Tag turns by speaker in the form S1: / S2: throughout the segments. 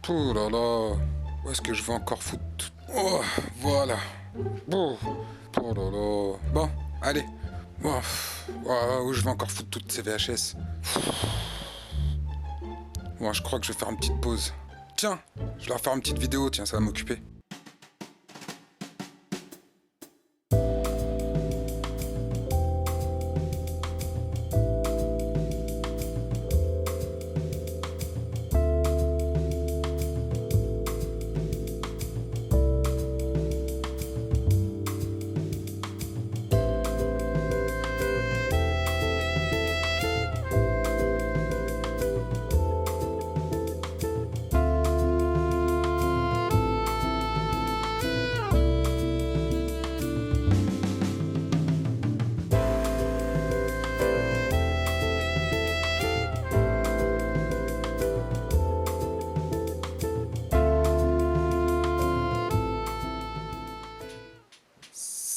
S1: Oh là là. Où est-ce que je vais encore foutre tout... Oh, voilà. Bon. Oh là là. Bon, allez. Oh, où je vais encore foutre toutes ces VHS. Bon, je crois que je vais faire une petite pause. Tiens, je vais leur faire une petite vidéo, tiens, ça va m'occuper.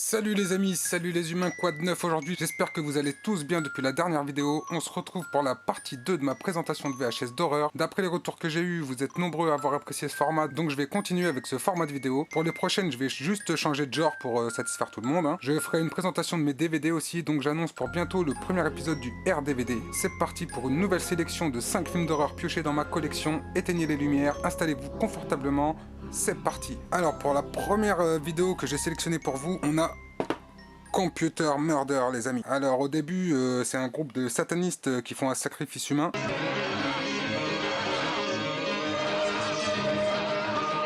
S1: Salut les amis, salut les humains, quoi de neuf aujourd'hui? J'espère que vous allez tous bien depuis la dernière vidéo. On se retrouve pour la partie 2 de ma présentation de VHS d'horreur. D'après les retours que j'ai eus, vous êtes nombreux à avoir apprécié ce format, donc je vais continuer avec ce format de vidéo. Pour les prochaines, je vais juste changer de genre pour satisfaire tout le monde. Je ferai une présentation de mes DVD aussi, donc j'annonce pour bientôt le premier épisode du RDVD. C'est parti pour une nouvelle sélection de 5 films d'horreur piochés dans ma collection. Éteignez les lumières, installez-vous confortablement. C'est parti. Alors pour la première vidéo que j'ai sélectionnée pour vous, on a Computer Murder, les amis. Alors au début, c'est un groupe de satanistes qui font un sacrifice humain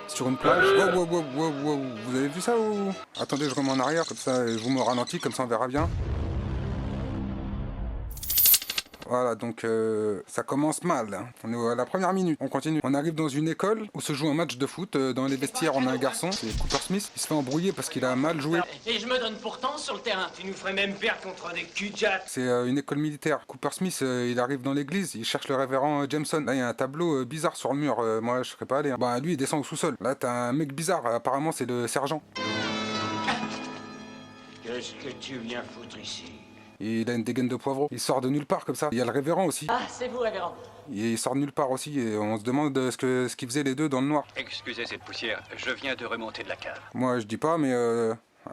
S1: sur une plage. Wow, wow, wow, wow, wow. Vous avez vu ça ou... Attendez, je remets en arrière, comme ça je vous me ralentis, comme ça on verra bien. Voilà, donc ça commence mal. On est à la première minute. On continue. On arrive dans une école où se joue un match de foot. Dans les vestiaires, on a un garçon, c'est Cooper Smith. Il se fait embrouiller parce qu'il a mal joué.
S2: Et je me donne pourtant sur le terrain. Tu nous ferais même perdre contre des cul-de-jatte.
S1: C'est une école militaire. Cooper Smith, il arrive dans l'église, il cherche le révérend Jameson. Là, il y a un tableau bizarre sur le mur. Moi, je serais pas allé. Bah, lui, il descend au sous-sol. Là, t'as un mec bizarre. Apparemment, c'est le sergent.
S2: Qu'est-ce que tu viens foutre ici?
S1: Et il a une dégaine de poivreau. Il sort de nulle part comme ça. Il y a le révérend aussi.
S2: Ah, c'est vous, révérend.
S1: Il sort de nulle part aussi. Et on se demande ce qu'ils faisaient les deux dans le noir.
S3: Excusez cette poussière, je viens de remonter de la cave.
S1: Moi, je dis pas, mais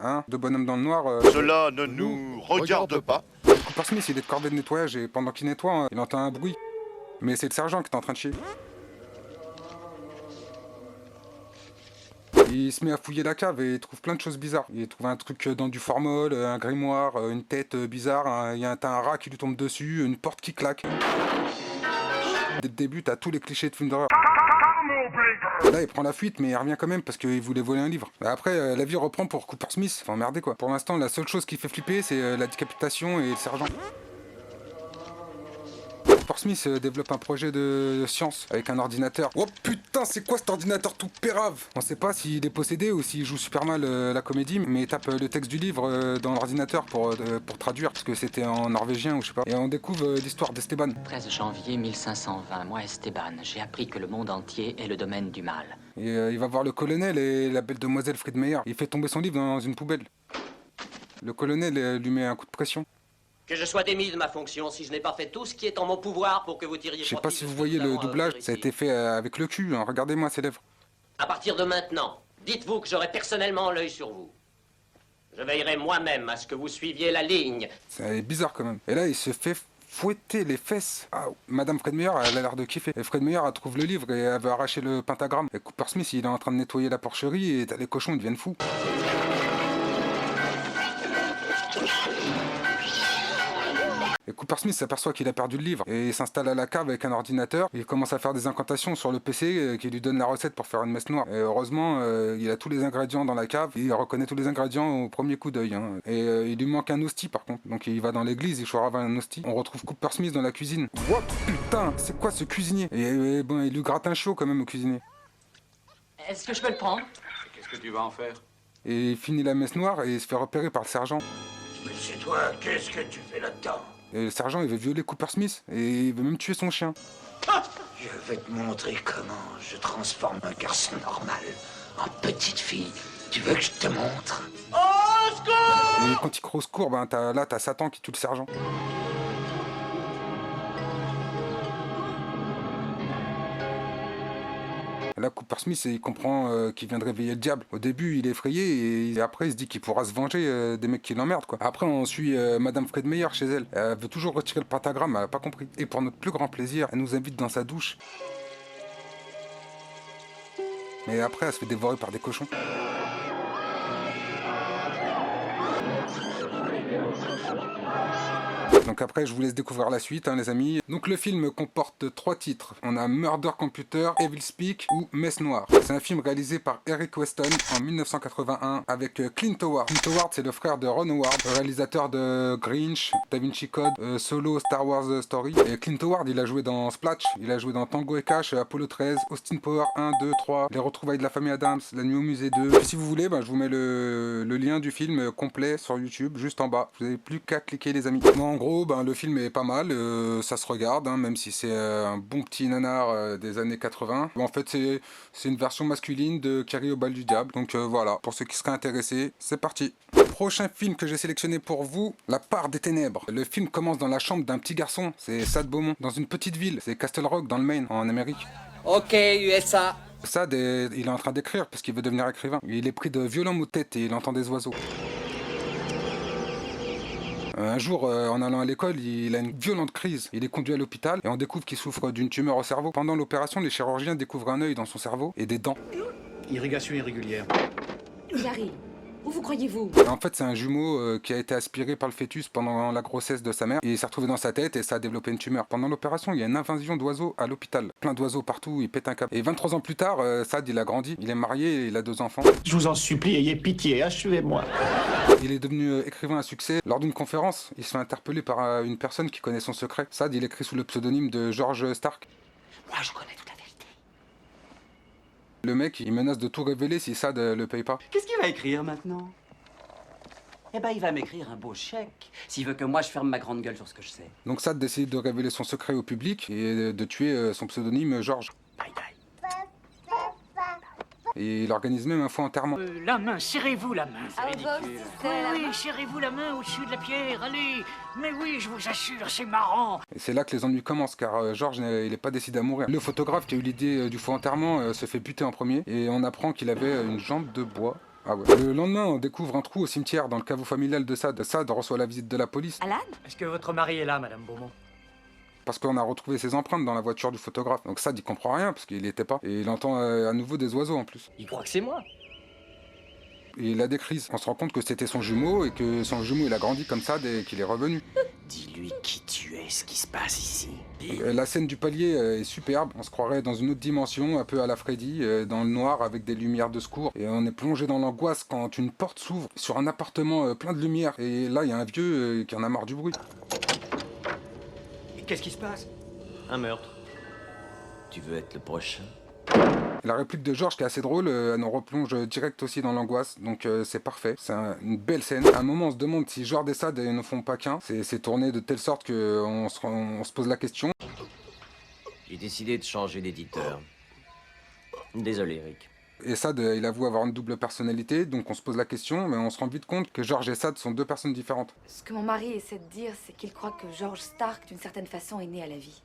S1: hein, deux bonhommes dans le noir.
S4: Cela ne nous regarde pas.
S1: Cooper Smith, il est de corvée de nettoyage et pendant qu'il nettoie, il entend un bruit. Mais c'est le sergent qui est en train de chier. Il se met à fouiller la cave et il trouve plein de choses bizarres. Il trouve un truc dans du formol, un grimoire, une tête bizarre, il y a un rat qui lui tombe dessus, une porte qui claque. Dès le début, t'as tous les clichés de films d'horreur. Là, il prend la fuite, mais il revient quand même parce qu'il voulait voler un livre. Après, la vie reprend pour Cooper Smith. Enfin, merdez quoi. Pour l'instant, la seule chose qui fait flipper, c'est la décapitation et le sergent. Cooper Smith développe un projet de science avec un ordinateur. Oh putain, c'est quoi cet ordinateur tout pérave? On sait pas s'il est possédé ou s'il joue super mal la comédie, mais il tape le texte du livre dans l'ordinateur pour traduire, parce que c'était en norvégien ou je sais pas. Et on découvre l'histoire d'Esteban.
S5: 13 janvier 1520, moi Esteban, j'ai appris que le monde entier est le domaine du mal.
S1: Et il va voir le colonel et la belle demoiselle Friedmeier. Il fait tomber son livre dans une poubelle. Le colonel lui met un coup de pression.
S2: Que je sois démis de ma fonction si je n'ai pas fait tout ce qui est en mon pouvoir pour que vous tiriez
S1: Je sais pas
S2: profit
S1: si
S2: de
S1: vous
S2: ce
S1: voyez
S2: que nous
S1: le
S2: avons à
S1: doublage,
S2: offrir
S1: ça a
S2: ici.
S1: été fait avec le cul, hein. Regardez-moi ses lèvres.
S2: À partir de maintenant, dites-vous que j'aurai personnellement l'œil sur vous. Je veillerai moi-même à ce que vous suiviez la ligne.
S1: C'est bizarre quand même. Et là, il se fait fouetter les fesses. Ah, Madame Friedmeier, elle a l'air de kiffer. Et Friedmeier, elle trouve le livre et elle veut arracher le pentagramme. Et Cooper Smith, il est en train de nettoyer la porcherie et t'as les cochons, ils deviennent fous. Et Cooper Smith s'aperçoit qu'il a perdu le livre et il s'installe à la cave avec un ordinateur. Il commence à faire des incantations sur le PC qui lui donne la recette pour faire une messe noire. Et heureusement, il a tous les ingrédients dans la cave. Il reconnaît tous les ingrédients au premier coup d'œil. Hein. Et il lui manque un hostie par contre. Donc il va dans l'église, il choisit un hostie. On retrouve Cooper Smith dans la cuisine. Oh putain, c'est quoi ce cuisinier? Et bon, il lui gratte un chiot quand même au cuisinier.
S5: Est-ce que je peux le prendre?
S3: Qu'est-ce que tu vas en faire?
S1: Et il finit la messe noire et il se fait repérer par le sergent.
S2: Mais c'est toi, qu'est-ce que tu fais là-dedans?
S1: Et le sergent, il veut violer Cooper Smith et il veut même tuer son chien.
S6: Je vais te montrer comment je transforme un garçon normal en petite fille. Tu veux que je te montre?
S1: Et quand il croit au secours, ben, t'as Satan qui tue le sergent. Là, Cooper Smith, il comprend qu'il vient de réveiller le diable. Au début, il est effrayé et après, il se dit qu'il pourra se venger des mecs qui l'emmerdent, quoi. Après, on suit Madame Fred Meyer chez elle. Elle veut toujours retirer le pentagramme, elle a pas compris. Et pour notre plus grand plaisir, elle nous invite dans sa douche. Mais après, elle se fait dévorer par des cochons. Donc après, je vous laisse découvrir la suite, hein, les amis. Donc le film comporte 3 titres. On a Murder Computer, Evil Speak ou Messe Noire. C'est un film réalisé par Eric Weston en 1981 avec Clint Howard. Clint Howard, c'est le frère de Ron Howard, réalisateur de Grinch, Da Vinci Code, Solo, Star Wars Story. Et Clint Howard, il a joué dans Splash, il a joué dans Tango et Cash, Apollo 13, Austin Power 1, 2, 3, Les Retrouvailles de la famille Adams, La Nuit au musée 2. Puis si vous voulez, je vous mets le lien du film complet sur YouTube, juste en bas. Vous n'avez plus qu'à cliquer, les amis. Bon, en gros, le film est pas mal, ça se regarde, hein, même si c'est un bon petit nanar des années 80. En fait, c'est une version masculine de Carrie au bal du diable. Donc voilà, pour ceux qui seraient intéressés, c'est parti. Prochain film que j'ai sélectionné pour vous, La part des ténèbres. Le film commence dans la chambre d'un petit garçon, c'est Sad Beaumont, dans une petite ville, c'est Castle Rock dans le Maine, en Amérique.
S7: Ok, USA.
S1: Sad, il est en train d'écrire parce qu'il veut devenir écrivain. Il est pris de violents maux de tête et il entend des oiseaux. Un jour, en allant à l'école, il a une violente crise. Il est conduit à l'hôpital et on découvre qu'il souffre d'une tumeur au cerveau. Pendant l'opération, les chirurgiens découvrent un œil dans son cerveau et des dents.
S8: Irrigation irrégulière.
S9: Larry, où vous croyez-vous?
S1: En fait, c'est un jumeau qui a été aspiré par le fœtus pendant la grossesse de sa mère. Il s'est retrouvé dans sa tête et ça a développé une tumeur. Pendant l'opération, il y a une invasion d'oiseaux à l'hôpital. Plein d'oiseaux partout, il pète un câble. Et 23 ans plus tard, Sad, il a grandi. Il est marié et il a 2 enfants.
S8: Je vous en supplie, ayez pitié, achevez-moi.
S1: Il est devenu écrivain à succès. Lors d'une conférence, il se fait interpeller par une personne qui connaît son secret. Sad, il écrit sous le pseudonyme de George Stark.
S6: Moi, je connais toute la vérité.
S1: Le mec, il menace de tout révéler si Sad le paye pas.
S10: Qu'est-ce qu'il va écrire maintenant? Eh ben, il va m'écrire un beau chèque, s'il veut que moi je ferme ma grande gueule sur ce que je sais.
S1: Donc Sad décide de révéler son secret au public et de tuer son pseudonyme George.
S10: Bye bye.
S1: Et il organise même un faux enterrement.
S11: La main, serrez-vous la main.
S9: Ah,
S11: Oui, serrez-vous la main au-dessus de la pierre, allez. Mais oui, je vous assure, c'est marrant.
S1: Et c'est là que les ennuis commencent, car George, il n'est pas décidé à mourir. Le photographe qui a eu l'idée du faux enterrement se fait buter en premier, et on apprend qu'il avait une jambe de bois. Ah ouais. Le lendemain, on découvre un trou au cimetière dans le caveau familial de Sad. Sad reçoit la visite de la police.
S9: Alan?
S11: Est-ce que votre mari est là, Madame Beaumont?
S1: Parce qu'on a retrouvé ses empreintes dans la voiture du photographe. Donc Sad, il comprend rien, parce qu'il n'y était pas. Et il entend à nouveau des oiseaux en plus.
S7: Il croit que c'est moi.
S1: Et il a des crises. On se rend compte que c'était son jumeau, et que son jumeau, il a grandi comme Sad, et qu'il est revenu.
S7: Dis-lui qui tu es, ce qui se passe ici.
S1: La scène du palier est superbe, on se croirait dans une autre dimension, un peu à la Freddy, dans le noir avec des lumières de secours. Et on est plongé dans l'angoisse quand une porte s'ouvre sur un appartement plein de lumière. Et là, il y a un vieux qui en a marre du bruit.
S11: Qu'est-ce qui se passe?
S7: Un meurtre. Tu veux être le prochain?
S1: La réplique de George qui est assez drôle, elle nous replonge direct aussi dans l'angoisse, donc c'est parfait. C'est une belle scène. À un moment, on se demande si George et Sad ne font pas qu'un. C'est tourné de telle sorte qu'on se pose la question.
S7: J'ai décidé de changer d'éditeur. Désolé, Rick.
S1: Et Sad, il avoue avoir une double personnalité, donc on se pose la question, mais on se rend vite compte que George et Sad sont 2 personnes différentes.
S9: Ce que mon mari essaie de dire, c'est qu'il croit que George Stark, d'une certaine façon, est né à la vie.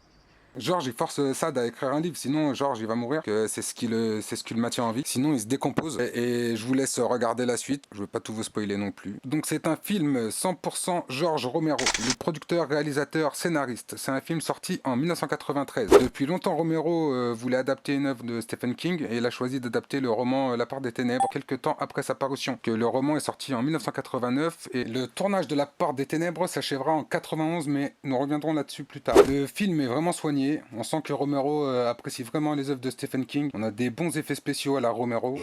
S1: George, il force Sad à écrire un livre, sinon George, il va mourir. C'est ce qui le maintient en vie. Sinon, il se décompose. Et je vous laisse regarder la suite. Je veux pas tout vous spoiler non plus. Donc, c'est un film 100% George Romero. Le producteur, réalisateur, scénariste. C'est un film sorti en 1993. Depuis longtemps, Romero voulait adapter une œuvre de Stephen King et il a choisi d'adapter le roman La part des ténèbres quelques temps après sa parution. Que le roman est sorti en 1989 et le tournage de La part des ténèbres s'achèvera en 91, mais nous reviendrons là-dessus plus tard. Le film est vraiment soigné. On sent que Romero apprécie vraiment les œuvres de Stephen King. On a des bons effets spéciaux à la Romero.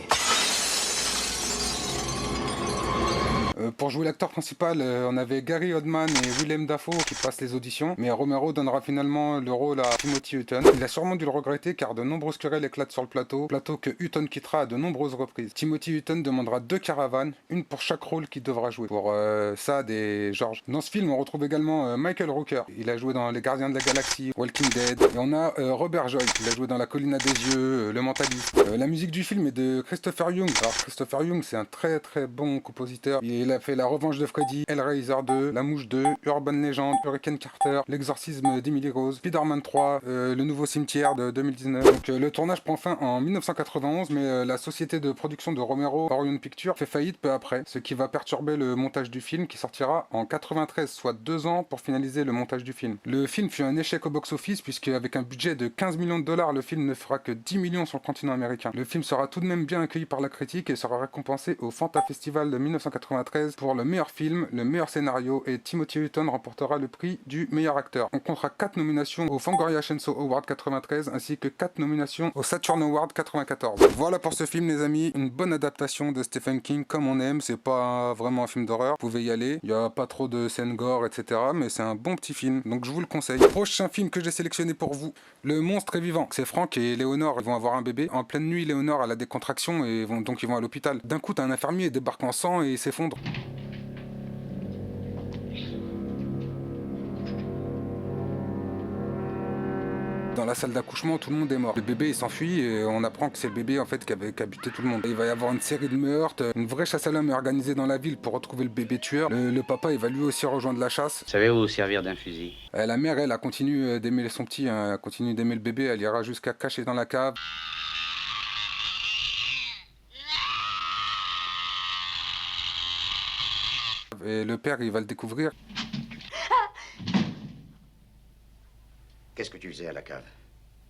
S1: Pour jouer l'acteur principal, on avait Gary Oldman et Willem Dafoe qui passent les auditions, mais Romero donnera finalement le rôle à Timothy Hutton. Il a sûrement dû le regretter car de nombreuses querelles éclatent sur le plateau que Hutton quittera à de nombreuses reprises. Timothy Hutton demandera 2 caravanes, une pour chaque rôle qu'il devra jouer, pour Sad et George. Dans ce film, on retrouve également Michael Rooker. Il a joué dans Les Gardiens de la Galaxie, Walking Dead, et on a Robert Joy. Il a joué dans La Colline à des yeux, Le Mentaliste. La musique du film est de Christopher Young. Alors Christopher Young, c'est un très très bon compositeur. Il Elle a fait La Revanche de Freddy, Hellraiser 2, La Mouche 2, Urban Legend, Hurricane Carter, L'Exorcisme d'Emily Rose, Spider-Man 3, Le Nouveau Cimetière de 2019. Donc le tournage prend fin en 1991, mais la société de production de Romero, Orion Pictures, fait faillite peu après, ce qui va perturber le montage du film qui sortira en 93, soit 2 ans pour finaliser le montage du film. Le film fut un échec au box-office puisque avec un budget de 15 millions de dollars, le film ne fera que 10 millions sur le continent américain. Le film sera tout de même bien accueilli par la critique et sera récompensé au Fanta Festival de 1993 pour le meilleur film, le meilleur scénario et Timothy Hutton remportera le prix du meilleur acteur. On comptera 4 nominations au Fangoria Shenso Award 93 ainsi que 4 nominations au Saturn Award 94. Voilà pour ce film les amis, une bonne adaptation de Stephen King comme on aime, c'est pas vraiment un film d'horreur, vous pouvez y aller, il n'y a pas trop de scènes gore etc. mais c'est un bon petit film, donc je vous le conseille. Prochain film que j'ai sélectionné pour vous, Le Monstre est vivant. C'est Frank et Léonore, ils vont avoir un bébé. En pleine nuit, Léonore a des contractions et donc ils vont à l'hôpital. D'un coup, t'as un infirmier débarque en sang et s'effondre. Dans la salle d'accouchement, tout le monde est mort. Le bébé il s'enfuit et on apprend que c'est le bébé en fait qui a buté tout le monde. Il va y avoir une série de meurtres, une vraie chasse à l'homme est organisée dans la ville pour retrouver le bébé tueur. Le papa il va lui aussi rejoindre la chasse.
S12: Savez-vous vous servir d'un fusil?
S1: La mère elle a continué d'aimer son petit, elle continue d'aimer le bébé, elle ira jusqu'à cacher dans la cave. Et le père il va le découvrir.
S6: Qu'est-ce que tu faisais à la cave?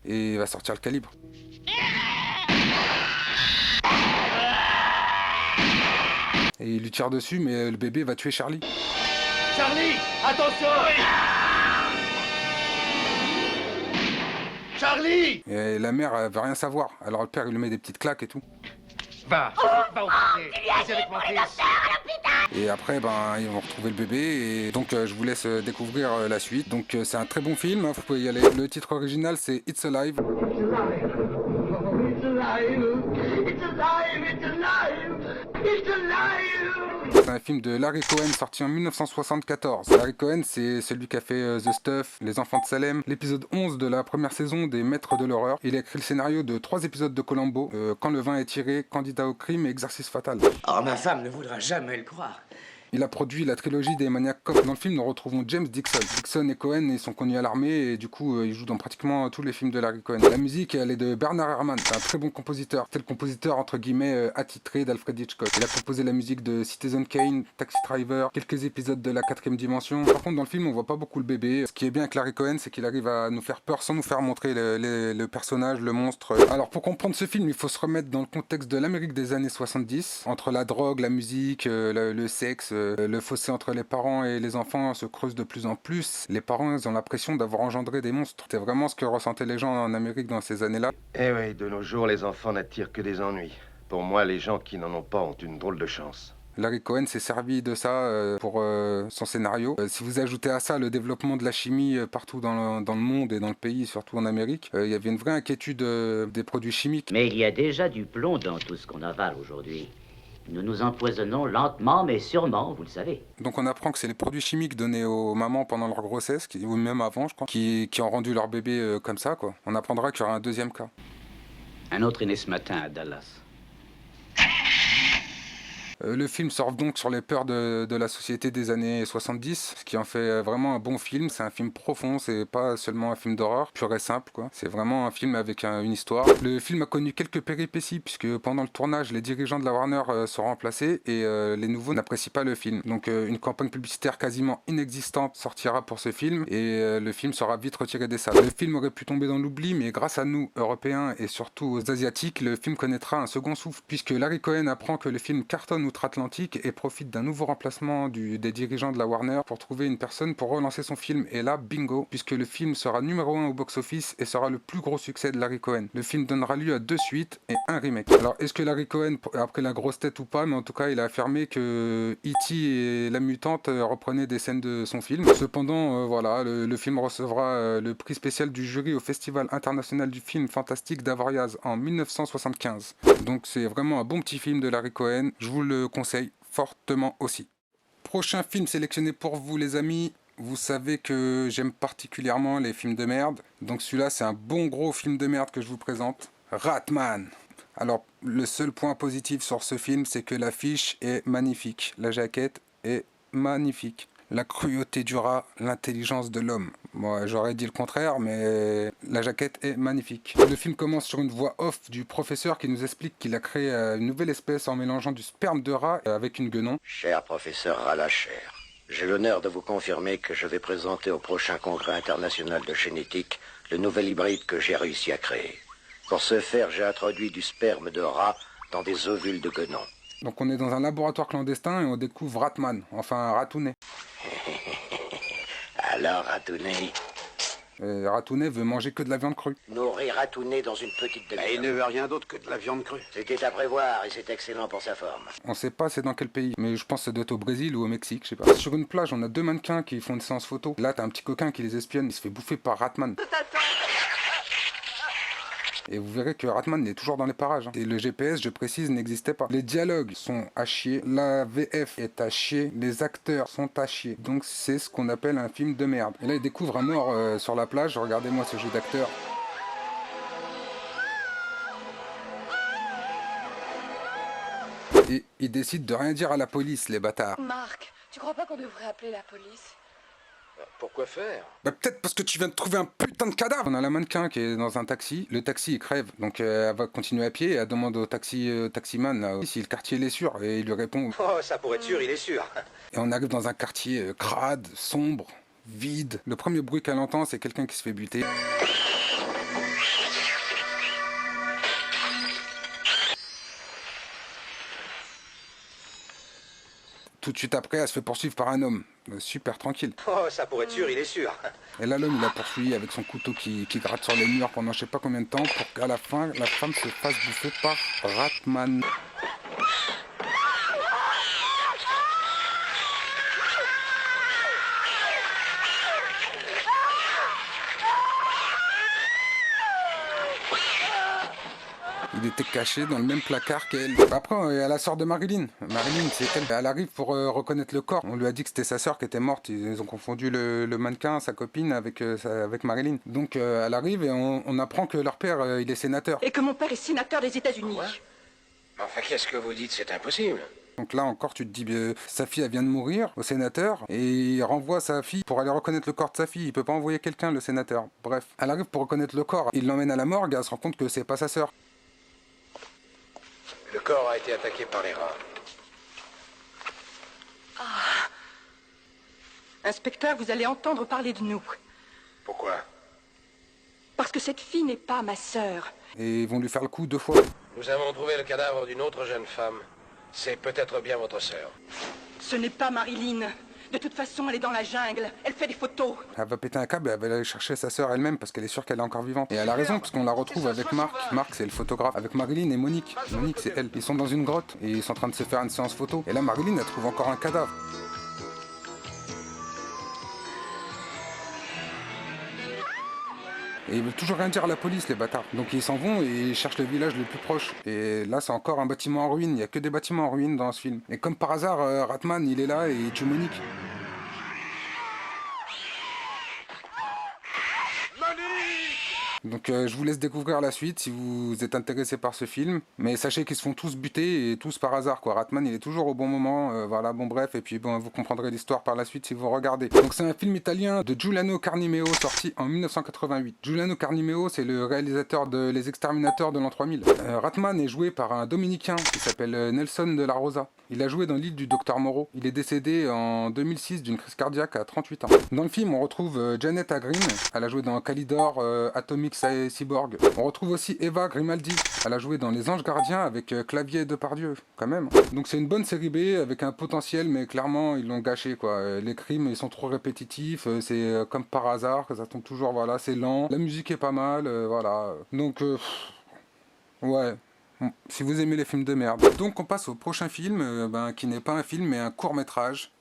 S1: Et il va sortir le calibre. Et il lui tire dessus, mais le bébé va tuer Charlie.
S6: Charlie, attention! Charlie!
S1: Et la mère, elle veut rien savoir. Alors le père, il lui met des petites claques et tout.
S6: Va au foyer! Vas-y avec mon fils!
S1: Et après, ils vont retrouver le bébé. Et donc, je vous laisse découvrir la suite. Donc, c'est un très bon film. Vous pouvez y aller. Le titre original, c'est It's Alive. C'est un film de Larry Cohen sorti en 1974. Larry Cohen, c'est celui qui a fait The Stuff, Les Enfants de Salem, l'épisode 11 de la première saison des Maîtres de l'horreur. Il a écrit le scénario de 3 épisodes de Columbo, Quand le vin est tiré, Candidat au crime et Exercice fatal.
S6: Oh, ma femme ne voudra jamais le croire.
S1: Il a produit la trilogie des Maniac Cop. Dans le film, nous retrouvons James Dixon. Dixon et Cohen ils sont connus à l'armée et du coup, ils jouent dans pratiquement tous les films de Larry Cohen. La musique, elle est de Bernard Herrmann. C'est un très bon compositeur. C'est le compositeur, entre guillemets, attitré d'Alfred Hitchcock. Il a composé la musique de Citizen Kane, Taxi Driver, quelques épisodes de La 4ème dimension. Par contre, dans le film, on voit pas beaucoup le bébé. Ce qui est bien avec Larry Cohen, c'est qu'il arrive à nous faire peur sans nous faire montrer le personnage, le monstre. Alors, pour comprendre ce film, il faut se remettre dans le contexte de l'Amérique des années 70. Entre la drogue, la musique, le sexe, le fossé entre les parents et les enfants se creuse de plus en plus. Les parents, ils ont l'impression d'avoir engendré des monstres. C'est vraiment ce que ressentaient les gens en Amérique dans ces années-là.
S13: Eh oui, de nos jours, les enfants n'attirent que des ennuis. Pour moi, les gens qui n'en ont pas ont une drôle de chance.
S1: Larry Cohen s'est servi de ça pour son scénario. Si vous ajoutez à ça le développement de la chimie partout dans le monde et dans le pays, surtout en Amérique, il y avait une vraie inquiétude des produits chimiques.
S12: Mais il y a déjà du plomb dans tout ce qu'on avale aujourd'hui. Nous nous empoisonnons lentement mais sûrement, vous le savez.
S1: Donc on apprend que c'est les produits chimiques donnés aux mamans pendant leur grossesse, ou même avant je crois, qui ont rendu leur bébé comme ça quoi. On apprendra qu'il y aura un deuxième cas.
S12: Un autre est né ce matin à Dallas.
S1: Le film sort donc sur les peurs de la société des années 70, ce qui en fait vraiment un bon film. C'est un film profond, c'est pas seulement un film d'horreur, pur et simple quoi. C'est vraiment un film avec une histoire. Le film a connu quelques péripéties puisque pendant le tournage, les dirigeants de la Warner sont remplacés et les nouveaux n'apprécient pas le film. Donc une campagne publicitaire quasiment inexistante sortira pour ce film et le film sera vite retiré des salles. Le film aurait pu tomber dans l'oubli, mais grâce à nous, Européens et surtout aux Asiatiques, le film connaîtra un second souffle puisque Larry Cohen apprend que le film cartonne outre-Atlantique et profite d'un nouveau remplacement des dirigeants de la Warner pour trouver une personne pour relancer son film. Et là, bingo, puisque le film sera numéro 1 au box-office et sera le plus gros succès de Larry Cohen. Le film donnera lieu à 2 suites et un remake. Alors, est-ce que Larry Cohen a pris la grosse tête ou pas? Mais en tout cas, il a affirmé que E.T. et la mutante reprenaient des scènes de son film. Cependant, voilà, le film recevra le prix spécial du jury au Festival international du film fantastique d'Avoriaz en 1975. Donc c'est vraiment un bon petit film de Larry Cohen. Je vous le conseille fortement aussi. Prochain film sélectionné pour vous les amis. Vous savez que j'aime particulièrement les films de merde. Donc celui-là c'est un bon gros film de merde que je vous présente. Ratman. Alors, le seul point positif sur ce film, c'est que l'affiche est magnifique. La jaquette est magnifique. La cruauté du rat, l'intelligence de l'homme. Moi, j'aurais dit le contraire, mais la jaquette est magnifique. Le film commence sur une voix off du professeur qui nous explique qu'il a créé une nouvelle espèce en mélangeant du sperme de rat avec une guenon.
S6: Cher professeur Ralacher, j'ai l'honneur de vous confirmer que je vais présenter au prochain congrès international de génétique le nouvel hybride que j'ai réussi à créer. Pour ce faire, j'ai introduit du sperme de rat dans des ovules de guenon.
S1: Donc on est dans un laboratoire clandestin et on découvre Ratman, enfin Ratounet.
S6: Alors, Ratounet?
S1: Ratounet veut manger que de la viande crue.
S6: Nourrir Ratounet dans une petite demi-heure.
S3: Il ne veut rien d'autre que de la viande crue.
S6: C'était à prévoir et c'est excellent pour sa forme.
S1: On sait pas c'est dans quel pays, mais je pense que ça doit être au Brésil ou au Mexique, je sais pas. Sur une plage, on a 2 mannequins qui font une séance photo. Là, t'as un petit coquin qui les espionne, il se fait bouffer par Ratman. Et vous verrez que Ratman est toujours dans les parages. Et le GPS, je précise, n'existait pas. Les dialogues sont à chier. La VF est à chier. Les acteurs sont à chier. Donc c'est ce qu'on appelle un film de merde. Et là, il découvre un mort sur la plage. Regardez-moi ce jeu d'acteur. Et ils décident de rien dire à la police, les bâtards.
S9: Marc, tu crois pas qu'on devrait appeler la police?
S3: Pourquoi faire?
S1: Bah peut-être parce que tu viens de trouver un putain de cadavre. On a la mannequin qui est dans un taxi. Le taxi il crève, donc elle va continuer à pied et elle demande au taximan là, si le quartier il est sûr, et il lui répond
S6: Oh, ça pour être sûr, il est sûr.
S1: Et on arrive dans un quartier crade, sombre, vide. Le premier bruit qu'elle entend, c'est quelqu'un qui se fait buter. Tout de suite après, elle se fait poursuivre par un homme. Super tranquille.
S6: Oh, ça pour être sûr, il est sûr.
S1: Et là, l'homme, il a poursuivi avec son couteau qui gratte sur les murs pendant je sais pas combien de temps pour qu'à la fin, la femme se fasse bouffer par Ratman. Il était caché dans le même placard qu'elle. Après, il y a la sœur de Marilyn. Marilyn, c'est elle. Elle arrive pour reconnaître le corps. On lui a dit que c'était sa sœur qui était morte. Ils ont confondu le mannequin, sa copine, avec Marilyn. Donc, elle arrive et on apprend que leur père, il est sénateur.
S14: Et que mon père est sénateur des États-Unis.
S6: Enfin, qu'est-ce que vous dites? C'est impossible.
S1: Donc là encore, tu te dis, sa fille, elle vient de mourir au sénateur, et il renvoie sa fille pour aller reconnaître le corps de sa fille. Il peut pas envoyer quelqu'un, le sénateur. Bref, elle arrive pour reconnaître le corps. Il l'emmène à la morgue et elle se rend compte que c'est pas sa sœur.
S6: Le corps a été attaqué par les rats.
S14: Ah. Inspecteur, vous allez entendre parler de nous.
S6: Pourquoi?
S14: Parce que cette fille n'est pas ma sœur.
S1: Et ils vont lui faire le coup 2 fois.
S6: Nous avons trouvé le cadavre d'une autre jeune femme. C'est peut-être bien votre sœur.
S14: Ce n'est pas Marilyn. De toute façon, elle est dans la jungle. Elle fait des photos.
S1: Elle va péter un câble et elle va aller chercher sa sœur elle-même parce qu'elle est sûre qu'elle est encore vivante. Et elle a raison parce qu'on la retrouve avec Marc. Marc, c'est le photographe. Avec Marilyn et Monique. Monique, c'est elle. Ils sont dans une grotte et ils sont en train de se faire une séance photo. Et là, Marilyn, elle trouve encore un cadavre. Et ils veulent toujours rien dire à la police, les bâtards. Donc ils s'en vont et ils cherchent le village le plus proche. Et là, c'est encore un bâtiment en ruine. Il n'y a que des bâtiments en ruine dans ce film. Et comme par hasard, Ratman, il est là et il tue Monique. Donc je vous laisse découvrir la suite si vous êtes intéressé par ce film. Mais sachez qu'ils se font tous buter et tous par hasard, quoi. Ratman, il est toujours au bon moment. Voilà, bon bref. Et puis bon, vous comprendrez l'histoire par la suite si vous regardez. Donc c'est un film italien de Giuliano Carnimeo sorti en 1988. Giuliano Carnimeo, c'est le réalisateur de Les Exterminateurs de l'an 3000. Ratman est joué par un Dominicain qui s'appelle Nelson de la Rosa. Il a joué dans L'île du Docteur Moreau. Il est décédé en 2006 d'une crise cardiaque à 38 ans. Dans le film, on retrouve Janet Agrin. Elle a joué dans Calidor, Atomic Cyborg. On retrouve aussi Eva Grimaldi. Elle a joué dans Les Anges Gardiens avec Clavier et Depardieu, quand même. Donc c'est une bonne série B avec un potentiel, mais clairement, ils l'ont gâché, quoi. Les crimes, ils sont trop répétitifs. C'est comme par hasard, que ça tombe toujours, voilà, c'est lent. La musique est pas mal, voilà. Donc, ouais. Si vous aimez les films de merde. Donc on passe au prochain film, qui n'est pas un film mais un court-métrage.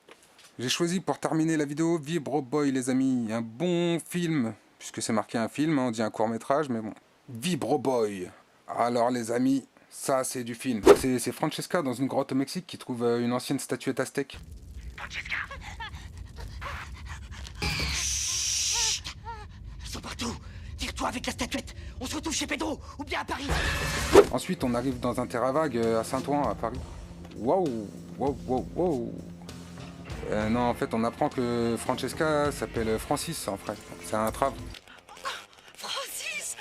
S1: J'ai choisi pour terminer la vidéo Vibro Boy, les amis. Un bon film, puisque c'est marqué un film, on dit un court-métrage, mais bon. Vibro Boy. Alors les amis, ça c'est du film. C'est Francesca dans une grotte au Mexique qui trouve une ancienne statuette aztèque.
S11: Francesca! Chut! Ils sont partout! Tire-toi avec la statuette. On se retrouve chez Pedro, ou bien à Paris.
S1: Ensuite, on arrive dans un terrain vague à Saint-Ouen, à Paris. Waouh, waouh, waouh, waouh. Non, en fait, on apprend que Francesca s'appelle Francis, en fait. C'est un trave.
S11: Francis!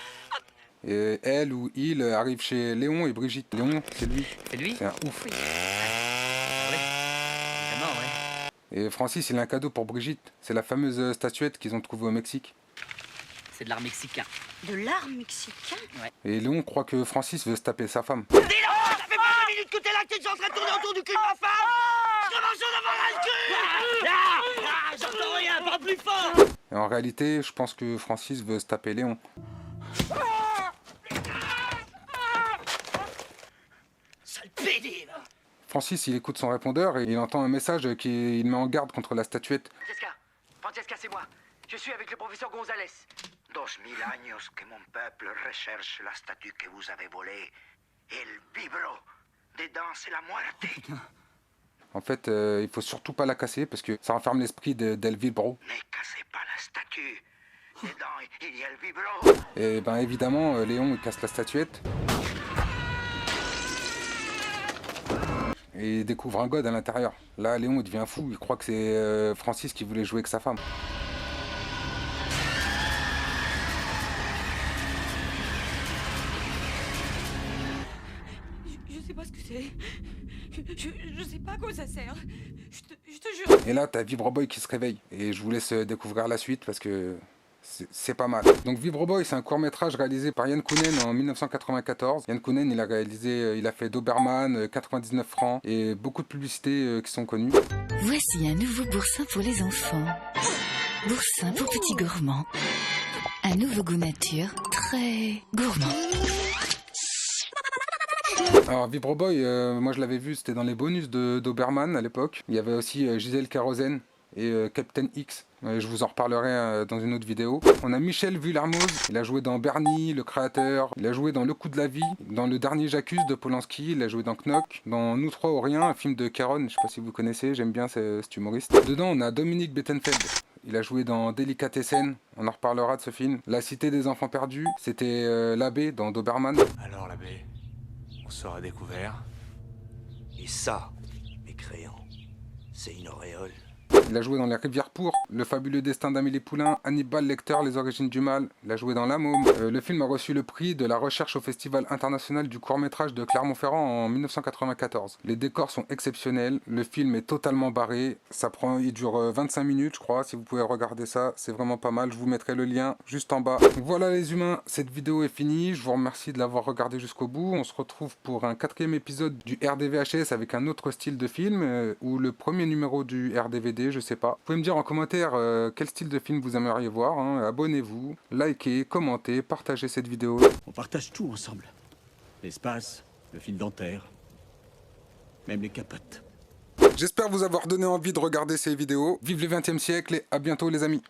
S1: Et elle ou il arrive chez Léon et Brigitte. Léon, c'est lui.
S15: C'est lui?
S1: C'est un ouf.
S15: Oui. Ah ouais. Vraiment, ouais.
S1: Et Francis, il a un cadeau pour Brigitte. C'est la fameuse statuette qu'ils ont trouvée au Mexique.
S15: C'est de l'art mexicain.
S11: De l'art mexicain?
S15: Ouais.
S1: Et Léon croit que Francis veut se taper sa femme.
S11: Dis-le! Ça fait pas 2 minutes que t'es là, que t'es en train de tourner autour du cul de ma femme! Je commence à avoir le cul! J'entends rien, parle plus fort!
S1: Et en réalité, je pense que Francis veut se taper Léon.
S11: Sale pédé, va!
S1: Francis, il écoute son répondeur et il entend un message qui le met en garde contre la statuette.
S16: Francesca, c'est moi. Je suis avec le professeur González. 2000 años que mon peuple recherche la statue que vous avez volée. El vibro. Dedans, c'est la muerte.
S1: En fait, il faut surtout pas la casser parce que ça renferme l'esprit d'El Vibro.
S16: Ne cassez pas la statue. Dedans, il y a le vibro.
S1: Et ben évidemment, Léon il casse la statuette. Et il découvre un god à l'intérieur. Là, Léon il devient fou, il croit que c'est Francis qui voulait jouer avec sa femme.
S17: Je sais pas ce que c'est. Je sais pas à quoi ça sert. Je te jure.
S1: Et là, t'as Vibroboy qui se réveille. Et je vous laisse découvrir la suite parce que c'est pas mal. Donc Vibroboy, c'est un court-métrage réalisé par Yann Kounen en 1994. Yann Kounen, il a fait Doberman, 99 francs et beaucoup de publicités qui sont connues.
S18: Voici un nouveau boursin pour les enfants. Boursin pour petits gourmands. Un nouveau goût nature, très gourmand.
S1: Alors Vibroboy, moi je l'avais vu, c'était dans les bonus de Doberman à l'époque. Il y avait aussi Gisèle Kérosène et Captain X. Je vous en reparlerai dans une autre vidéo. On a Michel Vuillermoz, il a joué dans Bernie, le créateur. Il a joué dans Le coup de la vie, dans Le dernier J'accuse de Polanski. Il a joué dans Knock, dans Nous trois ou rien, un film de Caron, je sais pas si vous connaissez, j'aime bien cet humoriste. Dedans on a Dominique Bettenfeld. Il a joué dans Délicatessen, on en reparlera de ce film. La cité des enfants perdus, c'était l'abbé dans Doberman.
S19: Alors l'abbé, on sera découvert. Et ça, mes crayons, c'est une auréole.
S1: Il a joué dans Les Rivières Pourpres, Le fabuleux destin d'Amélie Poulain, Hannibal Lecter, Les origines du mal. Il a joué dans La Môme. Le film a reçu le prix de la recherche au Festival international du court-métrage de Clermont-Ferrand en 1994. Les décors sont exceptionnels, le film est totalement barré. Il dure 25 minutes, je crois. Si vous pouvez regarder ça, c'est vraiment pas mal. Je vous mettrai le lien juste en bas. Voilà les humains, cette vidéo est finie. Je vous remercie de l'avoir regardé jusqu'au bout. On se retrouve pour un 4e épisode du RDVHS avec un autre style de film ou le premier numéro du RDVD. Je sais pas. Vous pouvez me dire en commentaire quel style de film vous aimeriez voir. Hein. Abonnez-vous, likez, commentez, partagez cette vidéo.
S8: On partage tout ensemble. L'espace, le fil dentaire, même les capotes.
S1: J'espère vous avoir donné envie de regarder ces vidéos. Vive le 20e siècle et à bientôt les amis.